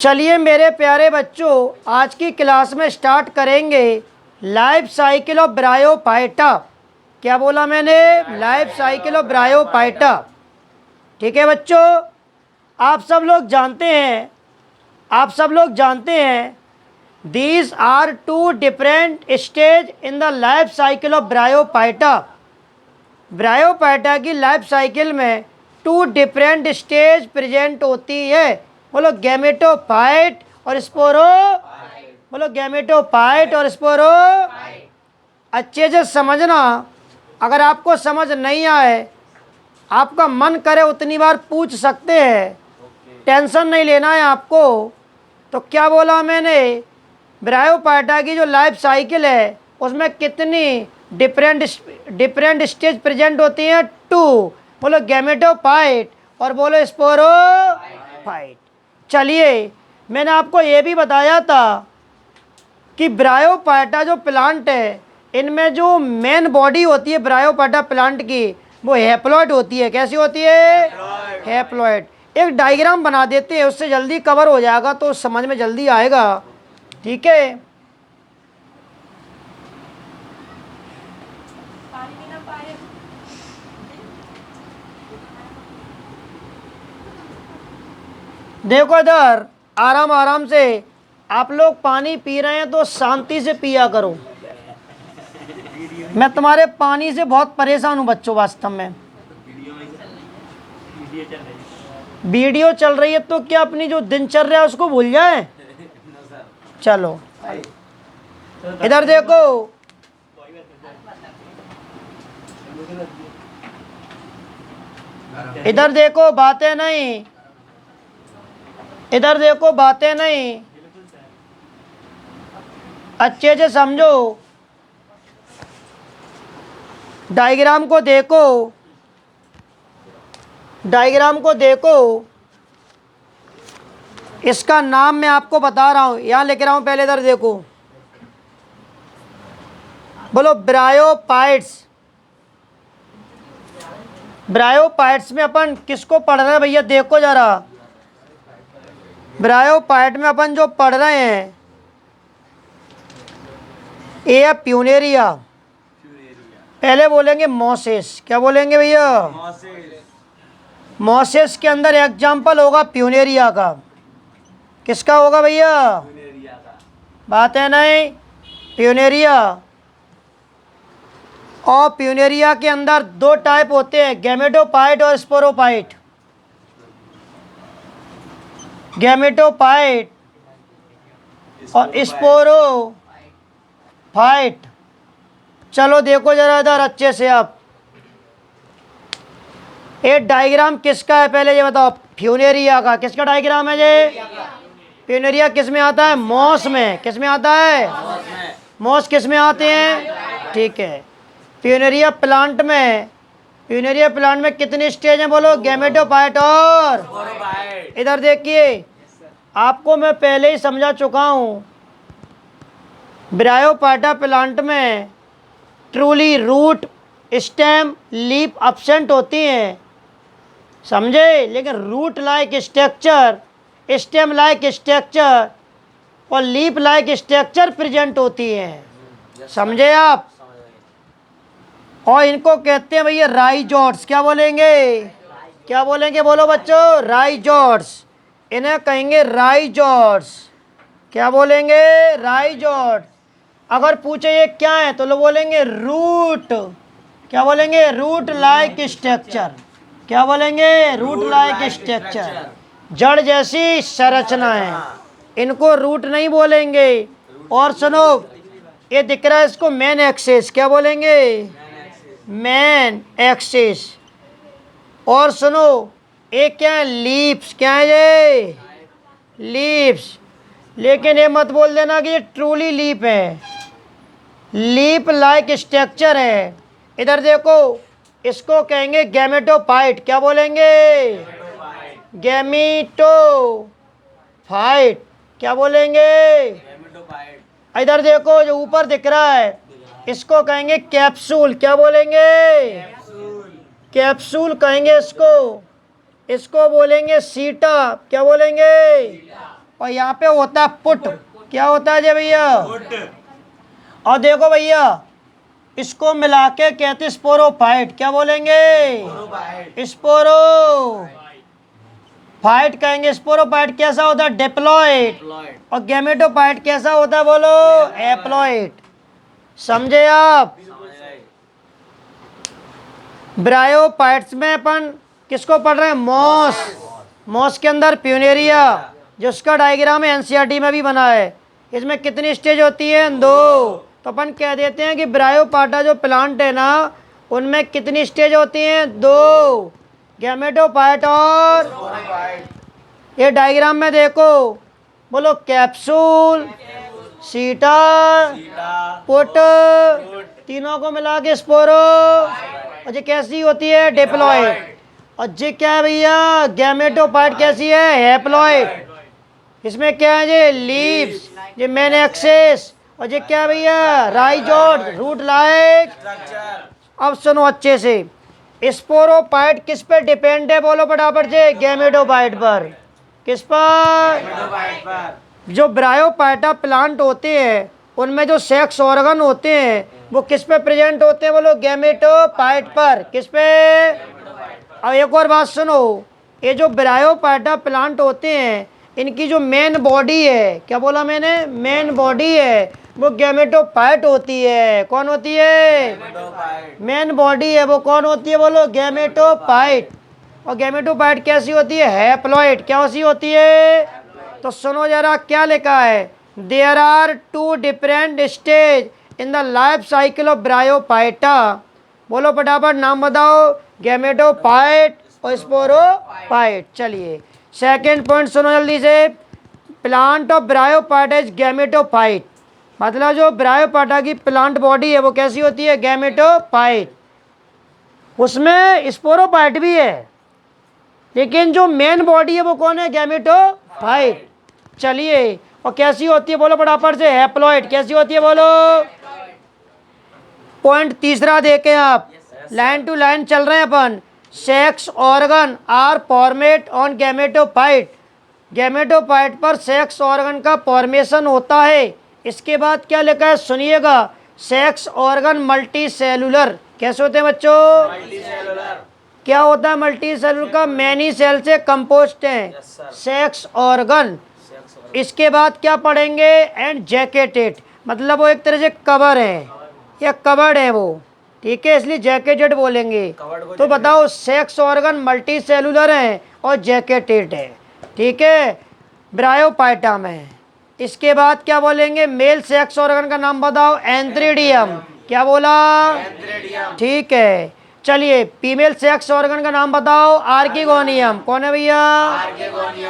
चलिए मेरे प्यारे बच्चों, आज की क्लास में स्टार्ट करेंगे लाइफ साइकिल ऑफ ब्रायोफाइटा। क्या बोला मैंने? Life cycle of bryophyta. ठीक है बच्चों, आप सब लोग जानते हैं these are two different stage in the life cycle of bryophyta. Bryophyta की लाइफ साइकिल में टू डिफरेंट स्टेज प्रेजेंट होती है। बोलो गैमेटोफाइट और स्पोरो। बोलो गैमेटोफाइट और स्पोरो। अच्छे से समझना, अगर आपको समझ नहीं आए, आपका मन करे उतनी बार पूछ सकते हैं, टेंशन नहीं लेना है आपको। तो क्या बोला मैंने? ब्रायोफाइटा की जो लाइफ साइकिल है उसमें कितनी डिफरेंट स्टेज प्रेजेंट होती हैं? टू। बोलो गैमेटोफाइट और बोलो स्पोरोफाइट। चलिए, मैंने आपको ये भी बताया था कि ब्रायोफाइटा जो प्लांट है, इनमें जो मेन बॉडी होती है ब्रायोफाइटा प्लांट की, वो हैप्लॉइड होती है। कैसी होती है? हैप्लॉइड। एक डायग्राम बना देते हैं, उससे जल्दी कवर हो जाएगा, तो समझ में जल्दी आएगा। ठीक है, देखो इधर, आराम आराम से। आप लोग पानी पी रहे हैं तो शांति से पिया करो। मैं तुम्हारे पानी से बहुत परेशान हूँ बच्चों, वास्तव में। वीडियो चल रही है तो क्या अपनी जो दिनचर्या है उसको भूल जाए? चलो इधर देखो, इधर देखो, बातें नहीं, इधर देखो, बातें नहीं, अच्छे से समझो। डायग्राम को देखो, डायग्राम को देखो। इसका नाम मैं आपको बता रहा हूं, यहां लिख रहा हूं, पहले इधर देखो। बोलो ब्रायोफाइट्स। ब्रायोफाइट्स में अपन किसको पढ़ रहे हैं भैया? देखो जरा, ब्रायोफाइट में अपन जो पढ़ रहे हैं, ए है प्यूनेरिया। पहले बोलेंगे मोसेस। क्या बोलेंगे भैया? मोसेस के अंदर एग्जाम्पल होगा प्यूनेरिया का। किसका होगा भैया? बात है नहीं, प्यूनेरिया। और प्यूनेरिया के अंदर दो टाइप होते हैं, गैमेटोफाइट और स्पोरोफाइट। गैमेटोफाइट और स्पोरोफाइट। चलो देखो जरा इधर अच्छे से आप। ये डायग्राम किसका है पहले ये बताओ? प्यूनेरिया का। किसका डायग्राम है ये? प्यूनेरिया किस में आता है? मॉस में। किस में आता है? मॉस किस में आते हैं? ठीक है। प्यूनेरिया प्लांट में कितने स्टेज हैं? बोलो गैमेटोफाइट और इधर देखिए, आपको मैं पहले ही समझा चुका हूँ। ब्रायोफाइटा प्लांट में truly root, stem, leaf absent होती हैं, समझे? लेकिन root like structure, stem like structure और लीफ लाइक स्ट्रक्चर प्रेजेंट होती हैं, समझे आप? और इनको कहते हैं भैया राइजोट्स। क्या बोलेंगे? क्या बोलेंगे? बोलो बच्चों, राइजोट्स। इन्हें कहेंगे राइजोट्स। क्या बोलेंगे? राइजोट्स। अगर पूछे ये क्या है तो लोग बोलेंगे रूट। क्या बोलेंगे? Root like structure. क्या बोलेंगे? रूट लाइक स्ट्रक्चर, जड़ जैसी संरचना है। इनको रूट नहीं बोलेंगे। और सुनो, ये दिख रहा है इसको मेन एक्सिस। क्या बोलेंगे? Main axis. और सुनो, ये क्या है? लीव्स। क्या है ये? लीव्स। लेकिन ये मत बोल देना कि ये ट्रूली लीफ है। लीफ लाइक स्ट्रक्चर है। इधर देखो, इसको कहेंगे गैमेटोफाइट। क्या बोलेंगे? गैमेटोफाइट। क्या बोलेंगे? इधर देखो, जो ऊपर दिख रहा है, इसको कहेंगे कैप्सूल। क्या बोलेंगे? कैप्सूल कहेंगे इसको। इसको बोलेंगे सीटा। क्या बोलेंगे? और यहाँ पे होता है पुट। क्या होता है जी भैया? और देखो भैया, इसको मिला के कहते हैं स्पोरोफाइट। क्या बोलेंगे? स्पोरोफाइट कहेंगे। स्पोरोफाइट कैसा होता है? डिप्लॉइड। और गैमेटोफाइट कैसा होता है? बोलो, एप्लॉइड। समझे आप? ब्रायोफाइट्स में अपन किसको पढ़ रहे हैं? मॉस। मॉस के अंदर प्यूनेरिया, जिसका डायग्राम एनसीईआरटी में भी बना है। इसमें कितनी स्टेज होती है? 2। तो अपन कह देते हैं कि ब्रायोफाइटा जो प्लांट है ना, उनमें कितनी स्टेज होती हैं? 2, गैमेटोफाइट और ये डायग्राम में देखो, बोलो कैप्सूल, सीटा, पुट, तीनों को मिला के स्पोरो। और ये कैसी होती है? डिप्लॉइड। और ये क्या है भैया? गैमेटोफाइट कैसी है? हैप्लॉइड। इसमें क्या है? ये लीव्स, ये मेन एक्सिस। और ये क्या है भैया? राइजोड, रूट लाइक। अब सुनो अच्छे से, स्पोरोफाइट किस पे डिपेंड है? बोलो फटाफट से। गैमेटोफाइट पर। किस पर? जो ब्रायोफाइटा प्लांट होते हैं, उनमें जो सेक्स ऑर्गन होते हैं वो किस पे प्रेजेंट होते हैं? बोलो, गैमेटोफाइट पर। किस पे? अब एक और बात सुनो, ये जो ब्रायोफाइटा प्लांट होते हैं, इनकी जो मेन बॉडी है, क्या बोला मैंने? मेन बॉडी है, वो गैमेटोफाइट होती है। कौन होती है? मेन बॉडी है, वो कौन होती है? बोलो, गैमेटोफाइट। और गैमेटोफाइट कैसी होती है? हैप्लॉइड। क्या सी होती है? तो सुनो जरा क्या लिखा है। There are 2 different stage in the life cycle of bryophyta. बोलो फटाफट, नाम बताओ। गैमेटोफाइट और स्पोरोफाइट। चलिए सेकंड पॉइंट सुनो जल्दी से। Plant of bryophyta is gametophyte. मतलब जो ब्रायोफाइटा की प्लांट बॉडी है वो कैसी होती है? गैमेटोफाइट। उसमें स्पोरोफाइट भी है, लेकिन जो मेन बॉडी है वो कौन है? गैमेटोफाइट। चलिए, और कैसी होती है? बोलो फटाफट से। हैप्लॉइड। कैसी होती है? बोलो। पॉइंट तीसरा देखें आप, लाइन टू लाइन चल रहे हैं अपन। Sex organ are format on gametophyte. Gametophyte पर सेक्स ऑर्गन का फॉर्मेशन होता है। इसके बाद क्या लिखा है? सुनिएगा। Sex organ multicellular. कैसे होते हैं बच्चों? क्या होता है मल्टी सेलुलर का? मैनी सेल से कंपोस्ट हैं सेक्स ऑर्गन। इसके बाद क्या पढ़ेंगे? एंड जैकेटेड, मतलब वो एक तरह से कवर है या कवर्ड है वो, ठीक है, इसलिए जैकेटेड बोलेंगे। तो बताओ, सेक्स ऑर्गन मल्टी सेलुलर हैं और जैकेटेड है, ठीक है, ब्रायोफाइटा में। इसके बाद क्या बोलेंगे? मेल सेक्स ऑर्गन का नाम बताओ। एंथ्रीडियम। क्या बोला? ठीक है। चलिए, फीमेल सेक्स ऑर्गन का नाम बताओ। आर्किगोनियम। कौन है भैया?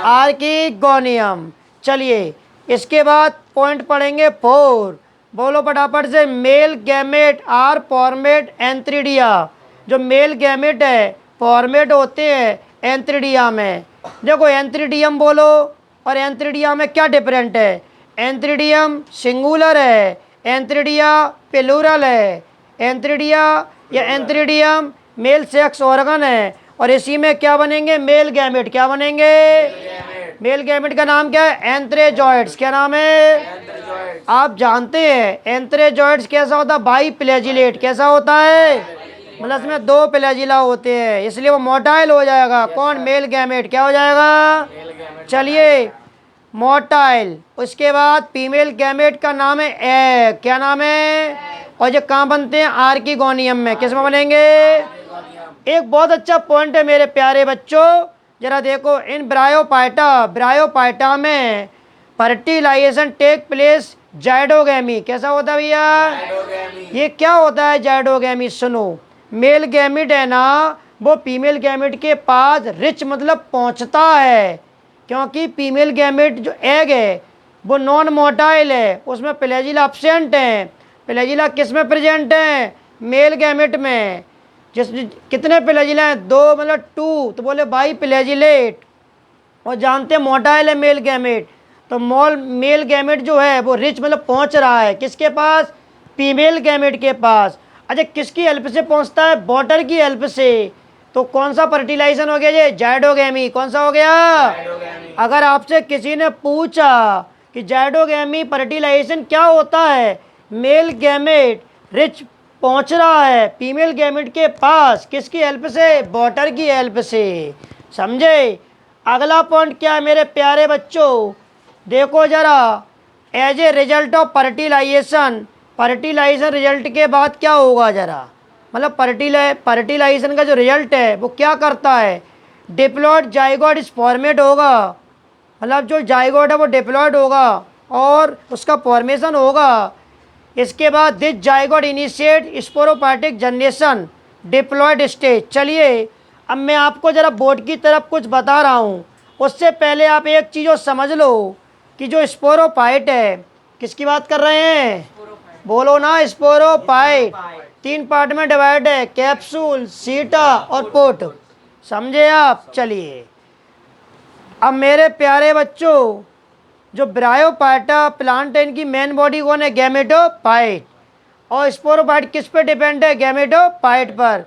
आर्किगोनियम। चलिए, इसके बाद पॉइंट पढ़ेंगे 4। बोलो फटाफट से। Male gamete are formed antheridia. जो मेल गैमेट है फॉर्मेट होते हैं एंथ्रीडिया में। देखो, एंथ्रीडियम बोलो, और एंथ्रीडिया में क्या डिफरेंट है? एंथ्रीडियम सिंगुलर है, एंथ्रीडिया प्लूरल है। एंथ्रीडिया या एंथ्रीडियम मेल सेक्स ऑर्गन है, और इसी में क्या बनेंगे? Male gamete. क्या बनेंगे? मेल गैमेट का नाम क्या है? एंथ्रेजॉइड्स। क्या नाम है? आप जानते हैं एंथ्रेजॉइड्स कैसा होता है? बाई प्लेजिलेट। कैसा होता है? मतलब इसमें 2 प्लेजिला होते हैं, इसलिए वो मोटाइल हो जाएगा। कौन? Male gamete. क्या हो जाएगा? चलिए, मोटाइल। उसके बाद फीमेल गैमेट का नाम है एग। क्या नाम है? और ये कहाँ बनते हैं? आर्किगोनियम में। किस में बनेंगे? एक बहुत अच्छा पॉइंट है मेरे प्यारे बच्चों, जरा देखो। इन ब्रायोफाइटा में फर्टिलाइजेशन टेक प्लेस जाइडोगैमी। कैसा होता है भैया? ये क्या होता है जाइडोगैमी? सुनो, मेल गैमेट है ना, वो फीमेल गैमेट के पास रिच मतलब पहुंचता है, क्योंकि फीमेल गैमेट जो एग है वो नॉन मोटाइल है, उसमें प्लेजिला एब्सेंट है। प्लेजिला किस में प्रेजेंट है? मेल गैमेट में। जिस कितने प्लेजिला हैं? 2, मतलब 2, तो बोले बाई प्लेजिलेट। और जानते हैं मोटाइल है मेल गैमेट, तो मेल गैमेट जो है वो रिच मतलब पहुंच रहा है किसके पास? फीमेल गैमेट के पास। अच्छा, किसकी हेल्प से पहुंचता है? वाटर की हेल्प से। तो कौन सा फर्टिलाइजेशन हो गया ये? जाइडोगैमी। कौन सा हो गया? अगर आपसे किसी ने पूछा कि जाइडोगैमी फर्टिलाइजेशन क्या होता है, मेल गैमेट रिच पहुंच रहा है फीमेल गैमेट के पास, किसकी हेल्प से? वाटर की हेल्प से। समझे? अगला पॉइंट क्या है मेरे प्यारे बच्चों? देखो जरा, as a result of fertilization, fertilization result के बाद क्या होगा जरा, मतलब फर्टिलाइजेशन का जो रिजल्ट है वो क्या करता है? डिप्लॉयड जाइगोट इस फॉर्मेट होगा, मतलब जो जाइगोट है वो डिप्लॉयड होगा और उसका फॉर्मेशन होगा। इसके बाद this zygote initiate sporophytic generation diploid stage. चलिए अब मैं आपको ज़रा बोर्ड की तरफ कुछ बता रहा हूँ, उससे पहले आप एक चीज़ और समझ लो कि जो स्पोरोफाइट है, किसकी बात कर रहे हैं? बोलो ना, स्पोरोफाइट 3 पार्ट में डिवाइड है, कैप्सूल, सीटा और पोट। समझे आप? चलिए अब मेरे प्यारे बच्चों, जो ब्रायोफाइटा प्लांट है इनकी मेन बॉडी कौन है? गैमेटोफाइट। और स्पोरोफाइट किस पे डिपेंड है? गैमेटोफाइट पर।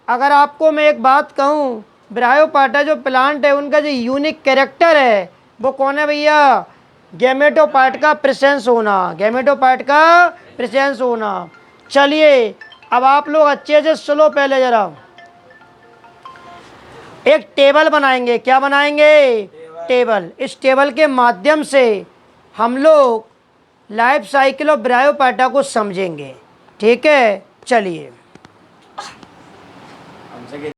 अगर आपको मैं एक बात कहूँ, ब्रायोफाइटा जो प्लांट है उनका जो यूनिक कैरेक्टर है वो कौन है भैया? गैमेटोफाइट का प्रेजेंस होना, गैमेटोफाइट का प्रेजेंस होना। चलिए अब आप लोग अच्छे से सुनो, पहले जरा एक टेबल बनाएंगे। क्या बनाएंगे? टेबल। इस टेबल के माध्यम से हम लोग लाइफ साइकिल ऑफ ब्रायोफाइटा को समझेंगे। ठीक है, चलिए।